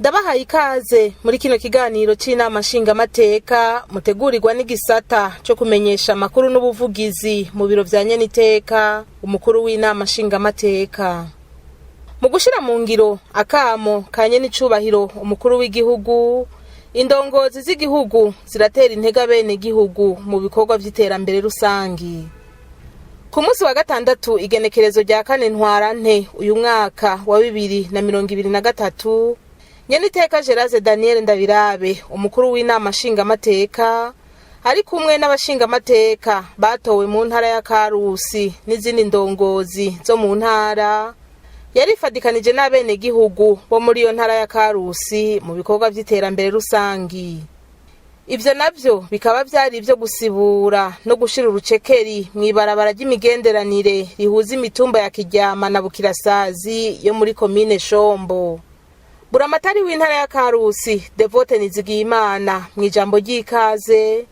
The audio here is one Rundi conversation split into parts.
Ndabahaye ikaze muri kino kiganiro c'Inama Nshingamateka mutegurirwa n'igisata cyo kumenyesha amakuru n'ubuvugizi mu biro vya Nyeniteka umukuru w'Inama Nshingamateka. Mu gushira mu ngiro akamo ka Nyenicubahiro umukuru w'igihugu, indongozi z'igihugu ziratera intege bene gihugu mu bikorwa vy'iterambere rusangi. Ku munsi wa gatandatu igenekerezo rya 4 Ntwarante uyu mwaka wa 2023, Nyeniteka Daniel Ndabirabe umukuru w'Inama Nshingamateka ari kumwe n'abashingamateka batowe mu ntara ya Karusi n'izindi ndongozi zo mu ntara, yarifadikanije n'abene gihugu bo muri iyo ntara ya Karusi mu bikorwa vy'iterambere rusangi. Ivyo navyo bikaba vyari ivyo gusibura no gushira urucekeri mw'ibarabara ry'imigenderanire rihuza imitumba ya Kiryama na Bukirasazi yo muri komine Shombo. Buramatari w'intara ya Karusi Devote Nizigiyimana mw'ijambo ry'ikaze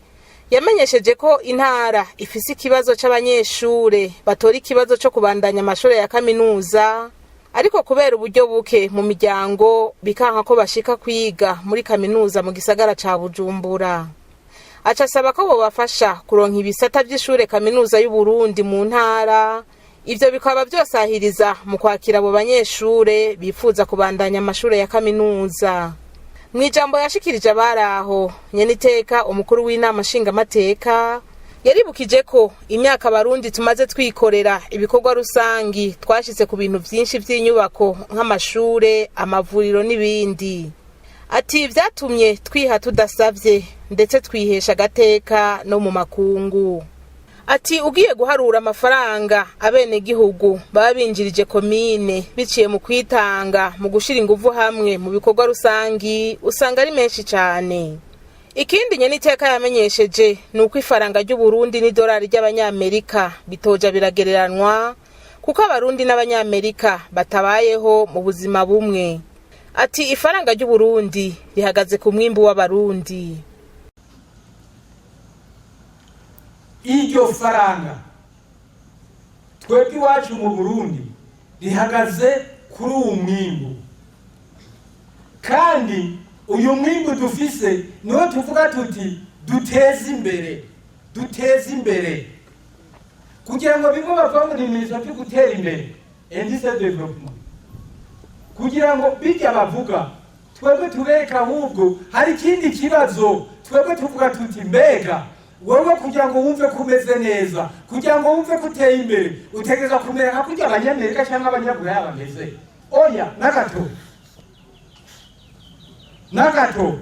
yamenyesheje ko intara ifise ikibazo c'abanyeshure batora ikibazo co kubandanya amashure ya kaminuza, ariko kubera uburyo buke mu miryango bikanka ko bashika kwiga muri kaminuza mu gisagara ca Bujumbura. Aca asaba ko bobafasha kuronka ibisata vy'ishure kaminuza y'u Burundi mu ntara, ivyo bikaba vyosahiriza mu kwakira abo banyeshure bifuza kubandanya amashure ya kaminuza. Mw'ijambo yashikirije abaraho, Nyeniteka umukuru w'Inama Nshingamateka yaribukije ko imyaka Abarundi tumaze twikorera ibikorwa rusangi twashitse ku bintu vyinshi vy'inyubako nk'amashure, amavuriro n'ibindi. Ati vyatumye twiha tudasavye ndetse twihesha agateka no mu makungu. Ati ugiye guharura amafaranga abene gihugu baba binjirije komine biciye mu kwitanga mu gushira inguvu hamwe mu bikorwa rusangi usanga ari menshi cyane. Ikindi Nyeniteka yamenyesheje nuko ifaranga ry'u Burundi n'idolari ry'abanyamerika bitoja biragereranwa kuko Abarundi n'abanyamerika batabayeho mu buzima bumwe. Ati ifaranga ry'u Burundi rihagaze ku mwimbu w'Abarundi. Iryo faranga twebwe iwacu mu Burundi rihagaze kuri uwo mwimbu, kandi uyu mwimbu dufise niwo tuvuga tuti duteze imbere kugira ngo bimwe bava muri mizo byo gutera imbere indice development, kugira ngo bijya bavuga twebwe tubereka ahubwo hari ikindi kibazo twebwe tuvuga tuti mbega wowe kugira ngo wumve kumeze neza, kugira ngo wumve kuteye imbere utegeza kumera nka kurya abanyamerika cyangwa abanyaburaya bameze. Oya nagato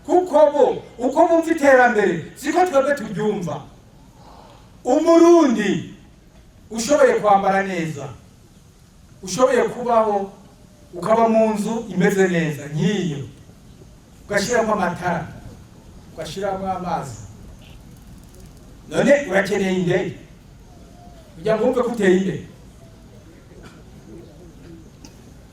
kuko bo uko bumva iterambere siko twebwe turyumva. Umurundi ushoboye kwambara neza, ushoboye kubaho ukaba mu nzu imeze neza nk'iyo, ugashiramo amatara, ugashiramo amazi, none urakeneye indege kugira ngo wumve kuteye imbere.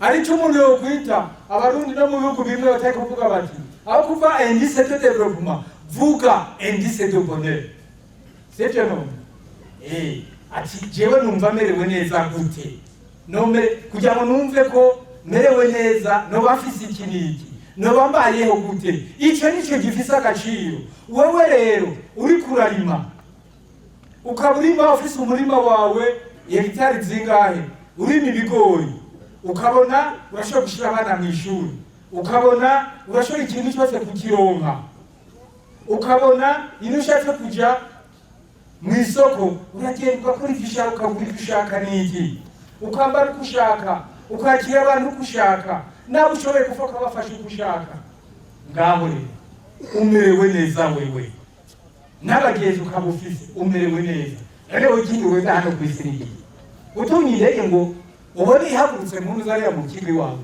Hari icyo umuntu yokwita Abarundi no mu bihugu bimwe batari kuvuga bati aho kuva indice de développement vuga indice de bonheur. C'est non? Ati jewe numva merewe neza gute? Nome kugira ngo numve ko merewe neza no bafise iki niki, no bambayeho gute? Ico nico gifise agaciro. Wewe rero uri kurarima ukaburima ufise umurima wawe hegitari zingahe, urima ibigori, ukabona urashobora gushira abana mu ishuri, ukabona urashobora ikintu cyose kukironka, ukabona iyo ushatse kuja mu isoko uragenda ugakora ivyo ushaka, ukagura ivyo ushaka n'iki, ukambara uko ushaka, ukakira abantu uko ushaka, nawe ushoboye kufoka bafashe uko ushaka. Ngaho rero umerewe neza wewe, n'abagenzi ukaba ufise umerewe neza. Rero ikindi wewe hano kw'isi utumye indege ngo ubone ihagurutse mu nzara ya mu kigo wawe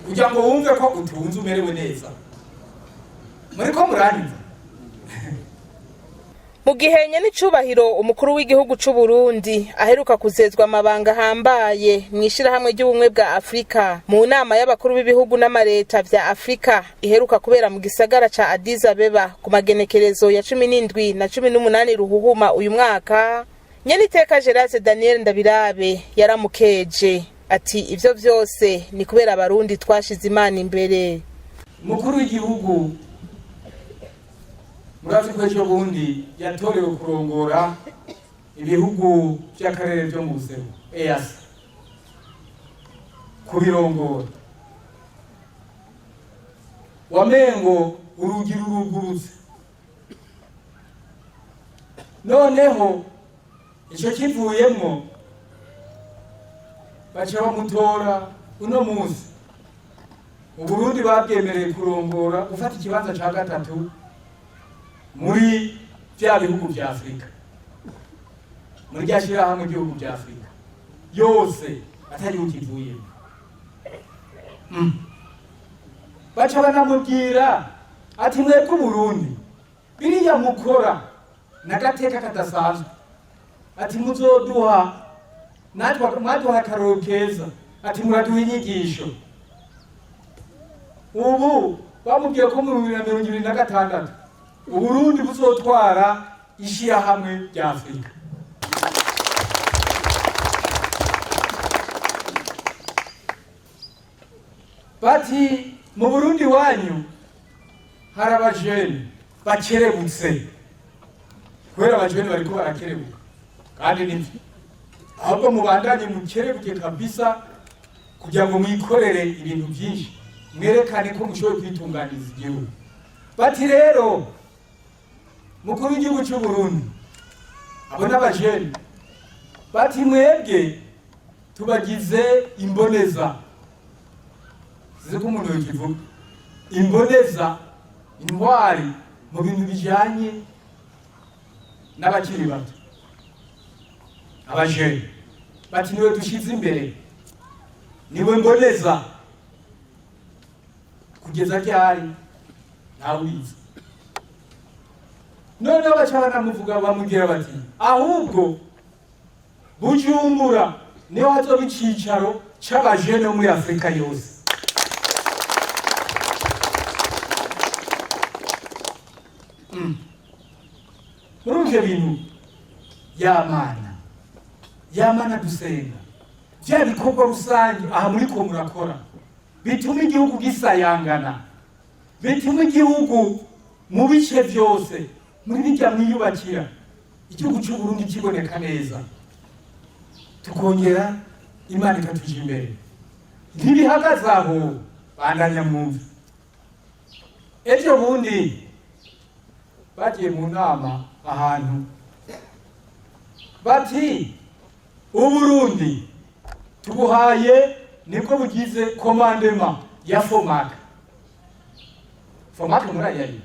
kugira ngo wumve ko utunze umerewe neza. Muri ko murangiza mu gihe Nyenicubahiro umukuru w'igihugu c'u Burundi aheruka kuzezwa amabanga hambaye mw'ishirahamwe ry'ubumwe bwa Afrika mu nama y'abakuru b'ibihugu n'amareta vya Afrika iheruka kubera mu gisagara ca Addis Abeba ku magenekerezo ya 17 na 18 Ruhuhuma uyu mwaka, Nyeniteka Daniel Ndabirabe yaramukeje. ati ivyo vyose ni kubera abarundi twashize Imana imbere. Umukuru w'igihugu murazi ko ejo bundi yatorewe kurongora ibihugu by'akarere byo mu buseruko EAC kubirongora. Wamengo urugira urugurutse, noneho icyo kivuyemo baca bamutora uno munsi Uburundi babyemereye kurongora gufata ikibanza cya gatatu muri bya bihugu bya Afrika, muri rya shyirahamwe ry'ibihugu bya Afrika yose atari ukivuyemo. Baca banamubwira ati mwebwe Uburundi biriya mukora n'agateka kadasanzwe, ati muzoduha natwe mwaduha akaroro keza, ati muraduha inyigisho. Ubu bamubwiye ko mu 2026 Uburundi buzotwara ishyirahamwe rya Afrika. Bati mu Burundi wanyu hari abajene bakerebutse, kubera abajene bariko barakerebuka kandi nivyo, ahubwo mubandanye mukerebuke kabisa kugira ngo mwikorere ibintu byinshi, mwerekane ko mushoboye kwitunganiza igihugu. Bati rero mukuru w'igihugu cy'u Burundi abo n'abajene, bati mwebwe tubagize imboneza. Ziko umuntu yivuga imboneza, intwari mu bintu bijanye n'abakiri bato, abajene. Bati niwe dushize imbere, niwe mboneza kugeza ryari ntawubizi. None baca banamuvuga bamubwira bati ahubwo Bujumbura niho hazoba icicaro c'abajene muri Afrika yose. Murumve bintu yamana dusenga, bya bikorwa rusange aha muri ko murakora bituma igihugu gisayangana, bituma igihugu mu bice byose muri bijya mwiyubakira igihugu cy'u Burundi kiboneka neza, tukongera Imana ikatuja imbere. Ntibihagaze aho, bandanya mwumve. Ejo bundi bagiye mu nama ahantu, bati Uburundi tubuhaye nibwo bugize commandement ya FOMAC. FOMAC murayayi,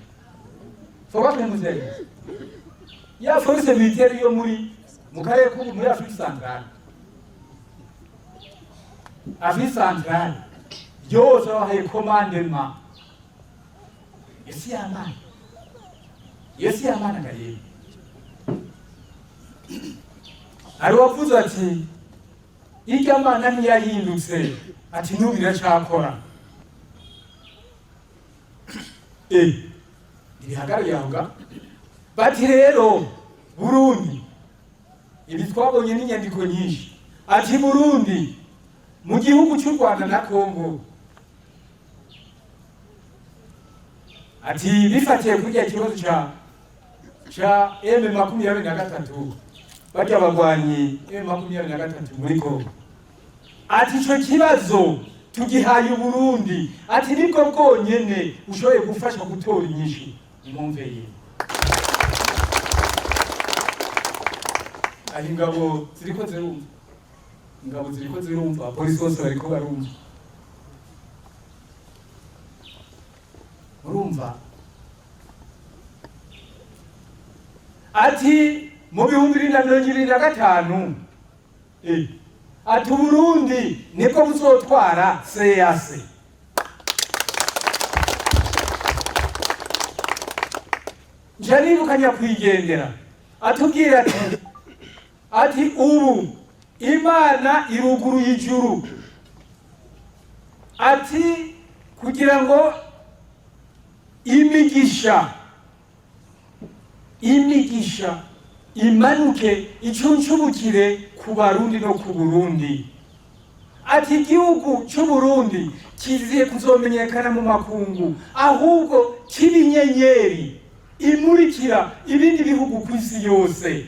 FOMAC muzeri ya force militaire yo muri mu karere ko muri Afrique Centrale. Afrique Centrale yose bahaye commandement Yesi amana gaye. Ari wavuze ati irya mana ntiyahindutse, ati nubira cyakora. Ibihagariye aho. Bati rero Burundi, ibi twabonye n'inyandiko nyinshi, ati Burundi mu gihugu cy'u Rwanda na Kongo, ati bifatiye kujya ikibazo cha M23 bajya bagwanyi M23 muri Kongo, ati ico kibazo tugihaye Burundi, ati nibwo bwonyene ushoboye gufasha gutora inyishu. Mwumveye aho ingabo ziriko zirumva, polisi bose bariko barumva. Urumva ati mu 2025 ati Burundi niko buzotwara CAC. Janibukanya kwigendera atubwira ati ubu Imana iruguru y'ijuru, ati kugira ngo imigisha imanuke icunshubukire ku Barundi no ku Burundi, ati igihugu cy'u Burundi kiziye kuzomenyekana mu makungu ahubwo k'ibinyenyeri imurikira ibindi bihugu ku isi yose.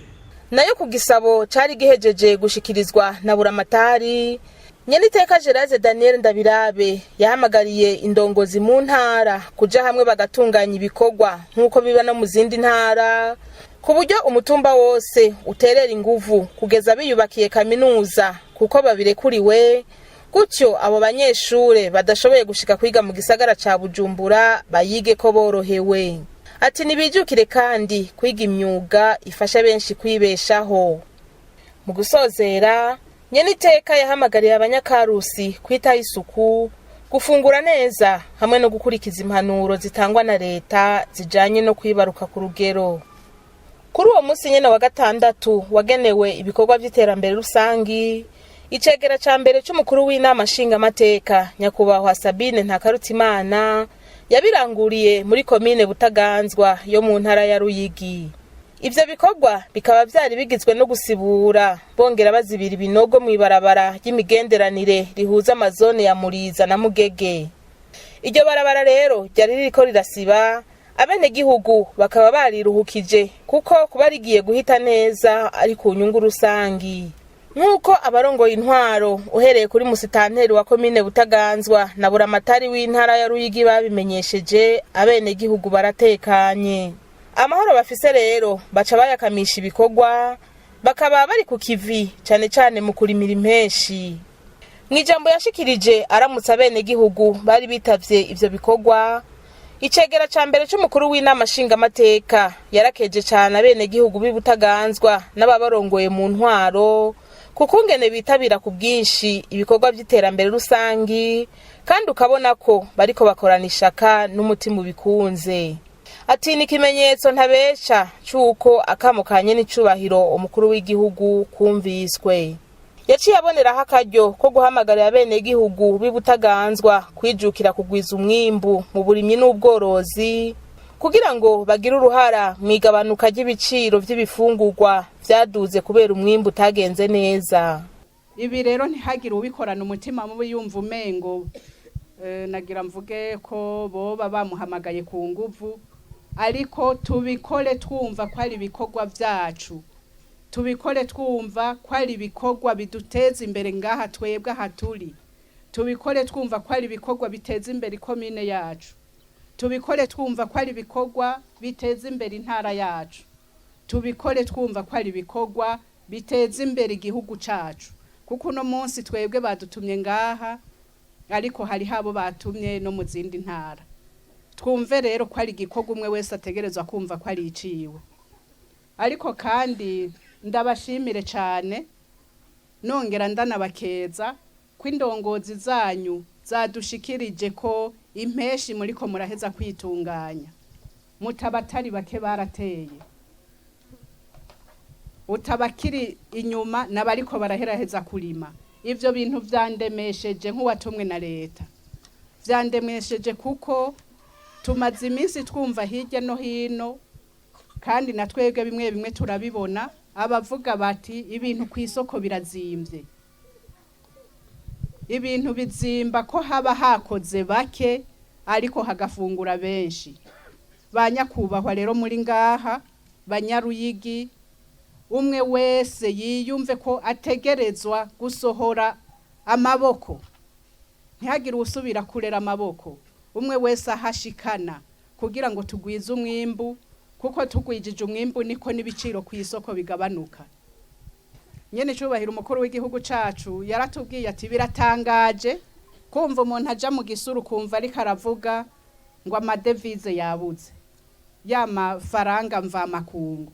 Nayo ku gisabo cari gihejeje gushikirizwa na buramatari, Nyeniteka Gerard Daniel Ndabirabe yahamagariye indongozi mu ntara kuja hamwe bagatunganya ibikorwa nk'uko biba no mu zindi ntara, ku buryo umutumba wose uterera inguvu kugeza biyubakiye kaminuza kuko babirekuriwe, gutyo abo banyeshure badashoboye gushika kwiga mu gisagara ca Bujumbura bayige ko borohewe. Ati nibijukire kandi kwiga imyuga ifasha benshi kwibeshaho. Mu gusozera, Nyeniteka yahamagariye abanyakarusi kwitaho isuku, gufungura neza hamwe no gukurikiza impanuro zitangwa na leta zijanye no kwibaruka ku rugero. Kuri uwo munsi nyene wa gatandatu wagenewe ibikorwa by'iterambere rusangi, icegera ca mbere c'umukuru w'Inama Nshingamateka nyakubahwa Sabine Ntakarutimana yabiranguriye muri komine Butaganzwa yo mu ntara ya Ruyigi. Ivyo bikorwa bikaba vyari bigizwe no gusibura bongera bazibira ibinogo mw'ibarabara ry'imigenderanire rihuza amazone ya Muriza na Mugege. Iryo barabara rero ryari ririko rirasiba, abenegihugu bakaba bariruhukije kuko kuba rigiye guhita neza ari ku nyungu rusangi. Nk'uko abarongoye intwaro uhereye kuri musitanteri wa komine Butaganzwa na buramatari w'intara ya Ruyigi babimenyesheje, abenegihugu baratekanye. Amahoro bafise rero baca bayakamisha ibikorwa, bakaba bari ku kivi cane cane mu kurimira impeshi. Mw'ijambo yashikirije aramutsa abenegihugu bari bitavye ivyo bikorwa, icegera ca mbere c'umukuru w'Inama Nshingamateka yarakeje cane abenegihugu b'Ibutaganzwa n'ababarongoye mu ntwaro kukungene bitabira ku bwinshi ibikorwa by'iterambere rusangi, kandi ukabona ko bariko bakorana ishaka n'umutima ubikunze. Ati ni ikimenyetso ntabesha c'uko akamo kanye n'icubahiro umukuru w'igihugu kumviswe. Yaciye aboneraho akaryo ko guhamagarira abenegihugu b'Ibutaganzwa kwijukira kugwiza umwimbu mu burimyi n'ubworozi, kugira ngo bagire uruhara mwigabanuka ry'ibiciro vy'ibifungurwa vyaduze kubera umwimbu utagenze neza. Ibi rero ntihagire ubikorana umutima mubi yumva umengo nagira mvuge ko boba bamuhamagaye ku nguvu, ariko tubikore twumva ko ari ibikorwa vyacu, tubikore twumva ko ari ibikorwa biduteza imbere ngaha twebwe aha turi, tubikore twumva ko ari ibikorwa biteza imbere komine yacu, tubikore twumva ko ari ibikorwa biteza imbere intara yacu, tubikore twumva ko ari ibikorwa biteza imbere igihugu cacu, kuko uno munsi twebwe badutumye ngaha, ariko hari habo batumye no mu zindi ntara. Twumve rero ko ari igikorwa umwe wese ategerezwa kumva ko ari iciwe. Ariko kandi ndabashimire cane, nongera ndanabakeza ko indongozi zanyu zadushikirije ko impeshi muriko muraheza kwitunganya. Mutabatari bake barateye, utabakiri inyuma nabariko baraheraheza kurima. Ivyo bintu vyandemesheje nk'uwatumwe na leta, vyandemesheje kuko tumaze iminsi twumva hirya no hino, kandi na twebwe bimwe bimwe turabibona, abavuga bati ibintu ku isoko birazimvye, ibintu bizimba ko haba hakoze bake ariko hagafungura benshi. Banyakubahwa rero muri ngaha Banyaruyigi, umwe wese yiyumve ko ategerezwa gusohora amaboko, ntihagire usubira kurera amaboko. Umwe wese ahashikana kugira ngo tugwize umwimbu, kuko tugwijije umwimbu niko n'ibiciro ku isoko bigabanuka. Nyene cubahira umukuru w'igihugu cacu yaratubwiye ati biratangaje kumva umuntu aja mu gisuru kumva ariko aravuga ngo amadevize yabuze, ya mafaranga mva makungu.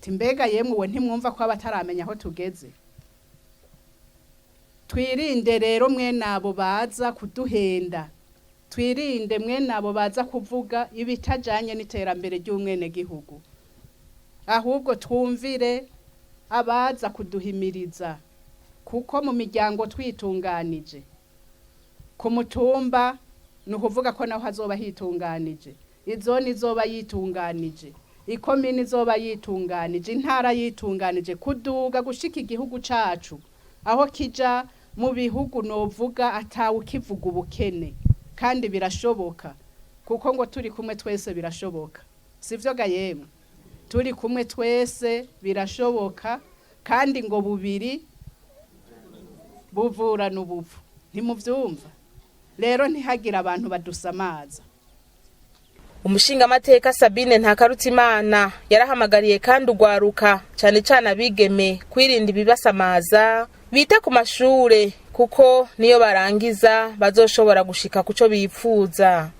Timbega yemwe we ntimwumva ko abataramenya aho tugeze. Twirinde rero mwe nabo baza kuduhenda, twirinde mwe nabo baza kuvuga ibitajanye n'iterambere ry'umwene gihugu, ahubwo twumvire abaza kuduhimiriza, kuko mu miryango twitunganije, ku mutumba nukuvuga ko naho hazoba hitunganije, izoni zoba yitunganije, ikomini zoba yitunganije, intara yitunganije, kuduga gushika igihugu cacu aho kija mu bihugu novuga atawe ukivuga ubukene, kandi birashoboka kuko ngo turi kumwe twese birashoboka, sivyo ga yemwe? Turi kumwe twese birashoboka, kandi ngo bubiri buvura n'ubuvu, ntimuvyumva? Rero ntihagira abantu badusamaza. Umushingamateka Sabine Ntakarutimana yarahamagariye kandi ugwaruka cyane cyane abigeme kwirinda ibibasamaza, bite ku mashure kuko niyo barangiza bazoshobora gushika kuco bipfuza.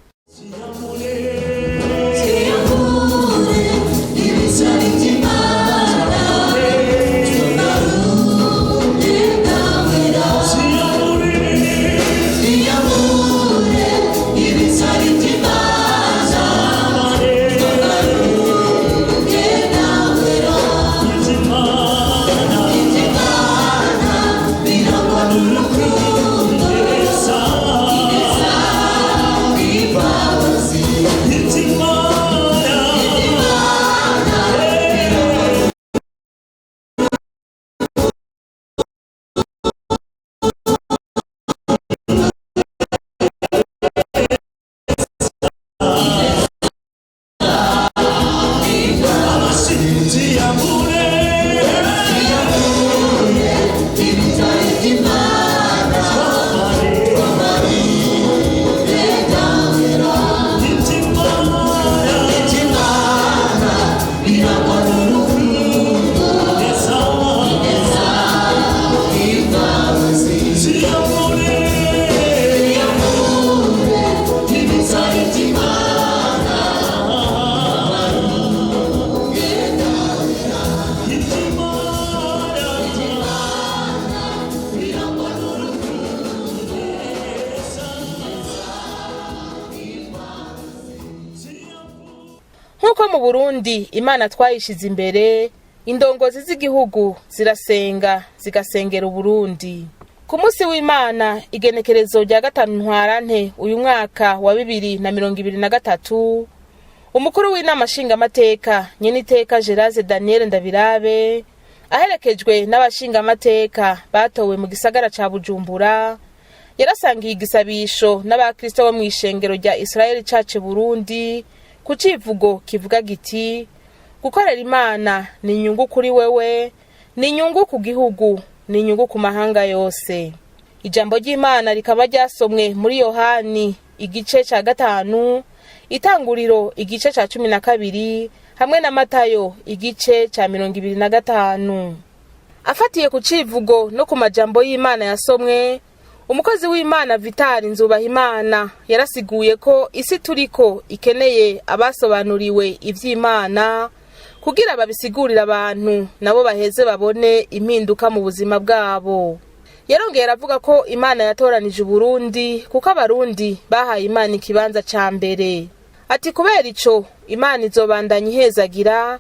Nkuko mu Burundi Imana twayishize imbere, indongozi z'igihugu zirasenga zigasengera Uburundi. Ku munsi w'Imana igenekerezo rya 5 Ntwarante uyu mwaka wa 2023, umukuru w'Inama Nshingamateka Nyeniteka Geraze Daniel Ndabirabe aherekejwe n'abashingamateka batowe mu gisagara ca Bujumbura, yarasangiye igisabisho n'abakristo bo mw'ishengero rya Israel Church Burundi ku civugo kivuga giti: gukorera Imana ni inyungu kuri wewe, ni inyungu ku gihugu, ni inyungu ku mahanga yose. Ijambo ry'Imana rikaba ryasomwe muri Yohani igice ca 5, Itanguriro igice ca 12 hamwe na Matayo igice ca 25. Afatiye ku civugo no ku majambo y'Imana yasomwe, umukozi w'Imana Vital Nzubahimana yarasiguye ko isi turiko ikeneye abasobanuriwe ivy'Imana kugira babisigurira abantu nabo baheze babone impinduka mu buzima bwabo. Yarongeye aravuga ko Imana yatoranije Burundi kuko abarundi bahaye Imana ikibanza ca mbere. Ati kubera ico Imana izobandanya ihezagira,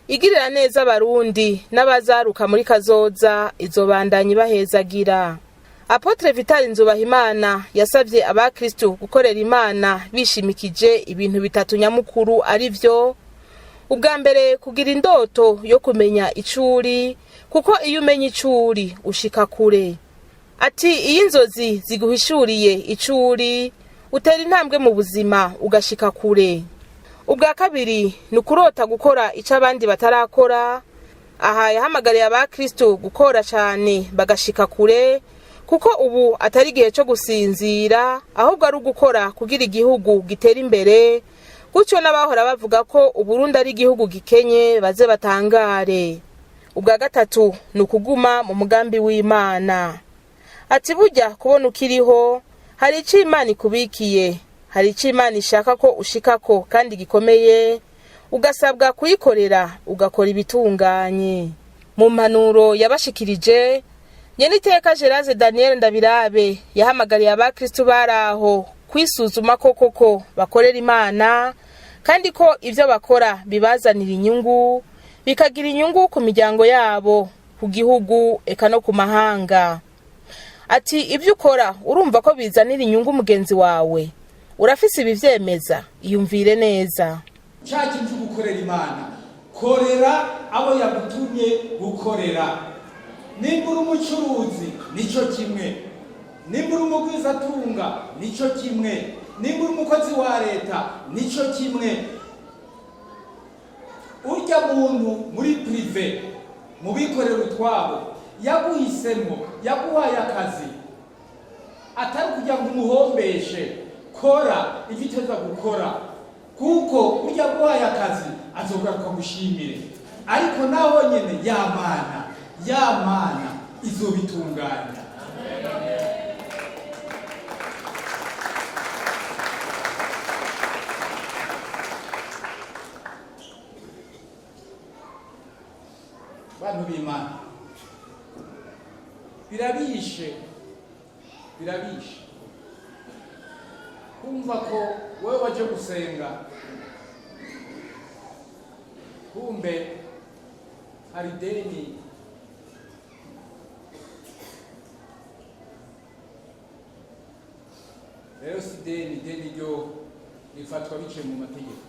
igirira neza abarundi n'abazaruka muri kazoza izobandanya ibahezagira. Apotre Vital Nzubahimana yasavye abakristo gukorera Imana bishimikije ibintu bitatu nyamukuru arivyo: ubwa mbere kugira indoto yo kumenya icuri, kuko iyo umenya icuri ushika kure. Ati iyi inzozi ziguhishuriye icuri utera intambwe mu buzima ugashika kure. Ubwa kabiri ni kurota gukora ico abandi batarakora. Aha yahamagariye abakristo gukora cyane bagashika kure, kuko ubu atari gihe cyo gusinzira, ahubwo ari gukora kugira igihugu gitera imbere. Gutyo n'abahora bavuga ko Uburundi ari igihugu gikenye baze batangare. Ubwa gatatu ni ukuguma mu mugambi w'Imana. Ati burya kubona ukiriho hari ico Imana ikubikiye, hari ico Imana ishaka ko ushikako kandi gikomeye, ugasabwa kuyikorera ugakora ibitunganye. Mu mpanuro yabashikirije, Nyeniteka Geraze Daniel Ndabirabe yahamagariye abakristo baraho kwisuzuma koko bakorera Imana, kandi ko ivyo bakora bibazanira inyungu, bikagira inyungu ku miryango yabo, ku gihugu eka no ku mahanga. Ati ibyo ukora urumva ko bizanira inyungu mugenzi wawe, urafise ibivyemeza, iyumvire neza. Cyaje cyo gukorera Imana, korera abo yagutumye gukorera. Nimbura umucuruzi nico kimwe, nimba uri umugwizatunga nico kimwe, nimba uri umukozi wa leta nico kimwe. Urya muntu muri prive mu bikorera utwabo yaguhisemo, yaguhaye akazi, atari kugira ngo umuhombeshe, kora ivyo uteza gukora, kuko urya aguhaye akazi azogaruka gushimire. Ariko naho nyene yamana izobitunganya. Bantu b'Imana, birabishe kumva ko wewe waje gusenga, kumbe hari deni. Rero si deni ryo rifatwa bice mu mategeko.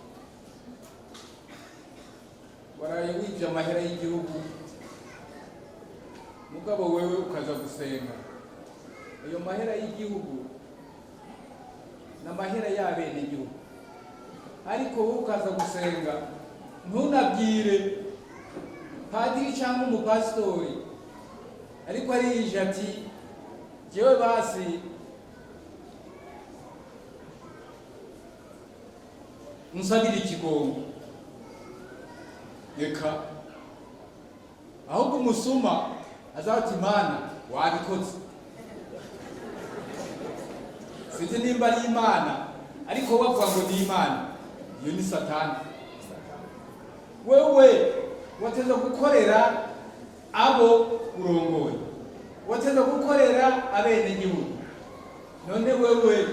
Waraye wivye amahera y'igihugu, mugabo wewe ukaza gusenga. Ayo mahera y'igihugu n'amahera y'abene igihugu, ariko wowe ukaza gusenga ntunabwire padiri cyangwa umupasitori, ariko arije ati jewe basi nsabira ikigongo. Reka ahubwo umusuma azati Imana wabikoze. Sinzi nimba ari Imana, ariko bavuga ngo ni Imana, iyo ni Satani. Wewe wateza gukorera abo urongoye, wateza gukorera abene igihugu. None wewe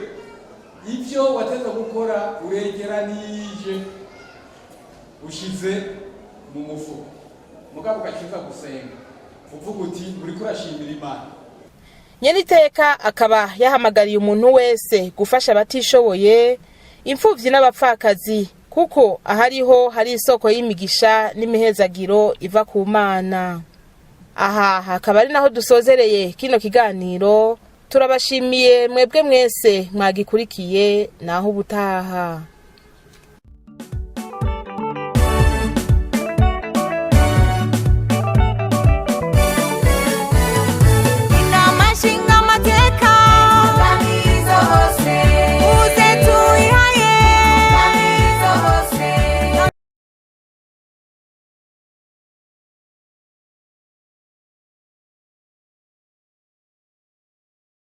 ivyo wateza gukora uregeranije ushize mu mufuko, mugabo ugashiza gusenga uvuga uti uri kurashimira Imana. Nyeniteka akaba yahamagariye umuntu wese gufasha abatishoboye, imfuvyi n'abapfakazi, kuko ahariho hari isoko y'imigisha n'imihezagiro iva ku Mana. Aha hakaba ari naho dusozereye kino kiganiro. Turabashimiye mwebwe mwese mwagikurikiye, naho ubutaha.